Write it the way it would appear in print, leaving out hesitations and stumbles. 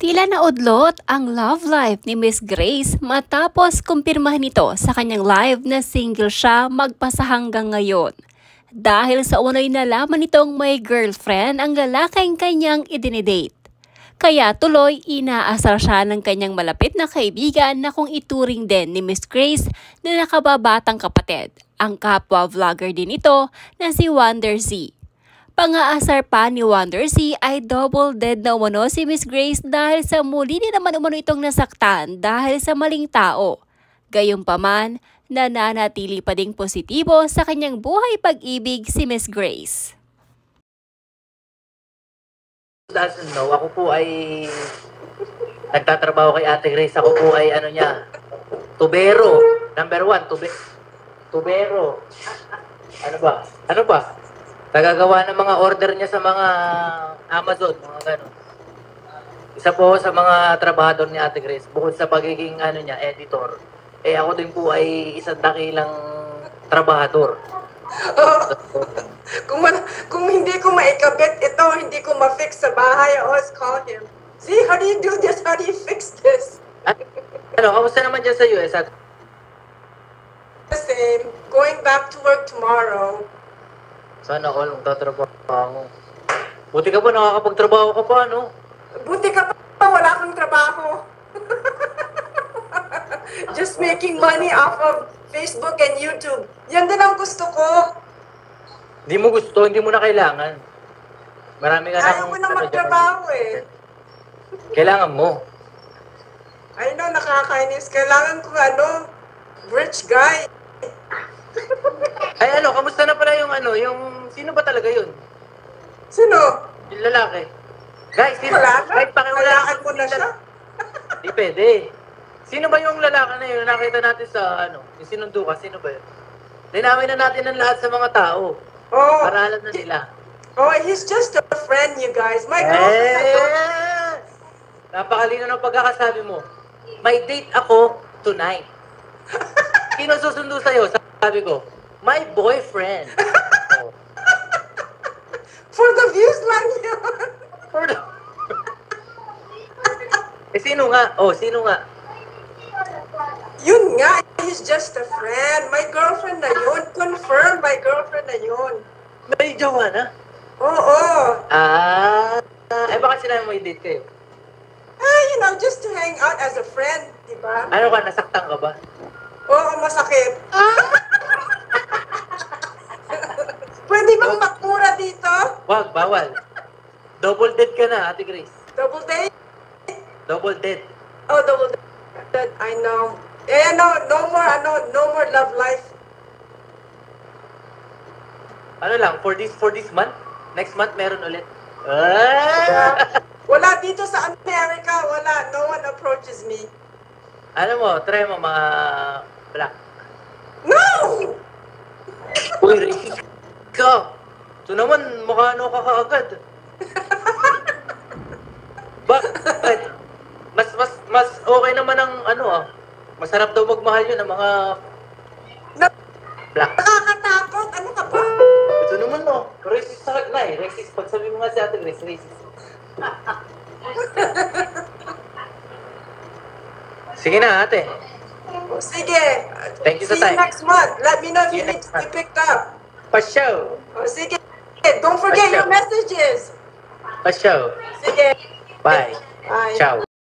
Tila naudlot ang love life ni Miss Grace matapos kumpirmahan nito sa kanyang live na single siya magpasa hanggang ngayon. Dahil sa unoy nalaman nitong may girlfriend ang lalaking kanyang idinidate. Kaya tuloy inaasar siya ng kanyang malapit na kaibigan na kung ituring din ni Miss Grace na nakababatang kapatid. Ang kapwa vlogger din ito na si Wonder Z. Pang-aasar pa ni Wonder Z ay double dead na umano si Miss Grace dahil sa muli din naman umano itong nasaktan dahil sa maling tao. Gayunpaman, nananatili pa ding positibo sa kanyang buhay pag-ibig si Miss Grace. Doesn't know, ako po ay nagtatrabaho kay Ate Grace. Ako po ay ano niya, tubero. Number 1, tubero. Ano ba? Nagagawa ng mga order niya sa mga Amazon, mga gano'n. Isa po sa mga trabahador ni Ate Grace, bukod sa pagiging ano niya, editor, ako din po ay isang dakilang trabahador. Kung hindi ko maikabit ito, hindi ko ma-fix sa bahay, I always call him. See, how do you do this? How do you fix this? Kamusta naman dyan sa US? The same. Going back to work tomorrow. Sana all magtatrabaho ako. Buti ka pa, nakakapagtrabaho ka pa, no? Buti ka pa, wala kang trabaho. Just making money off of Facebook and YouTube. Yan din ang gusto ko. Hindi mo gusto, hindi mo na kailangan. Marami ka Ayaw ko na magtrabaho eh. Kailangan mo. I know, nakakainis. Kailangan ko rich guy. Ay kamusta na pala yung sino ba talaga yun? Sino? Yung lalaki. Guys, sino? Kahit pakiwalaan ko na siya. Di pwede. Sino ba yung lalaki na yun? Nakita natin sa yung sinundo ka, sino ba yun? Linawin na natin ang lahat sa mga tao. Oh. Para alam na nila. Oh, he's just a friend, you guys. My girlfriend. Napakalino ng pagkakasabi mo. May date ako tonight. Sino susundo sa'yo? Sabi ko, my boyfriend. Oh. For the views lang yun. Sino nga? Sino nga? Yun nga, he's just a friend. My girlfriend na yun. Confirm, my girlfriend na yun. May jowa na? Oo. Baka sinabi mo i-date kayo? Just to hang out as a friend, di ba? Ano ka, nasaktan ka ba? Oo, masakit. Pwede bang magmura dito? Wag, bawal. Double dead ka na, Ate Grace. Double date? Double dead. Oh, double date. I know. No more love life. Ano lang, for this month? Next month, meron ulit. Wala dito sa America. Wala. No one approaches me. Ano mo, try mo mga black. No! Uy, racist ka. Ito naman, mukha ka kaagad. Bakit? Mas okay naman ang masarap daw magmahal yun ang mga black. Nakakatakot. Ano ka ba? Ito naman racist sa racist. Pag sabi mo nga si Ate Grace, racist. Sige na, ate. Sige. Thank you sa See you time. next month. Let me know if you need to be picked up. Pa-show. Sige. Don't forget your messages. Pa-show. Sige. Bye. Bye. Ciao.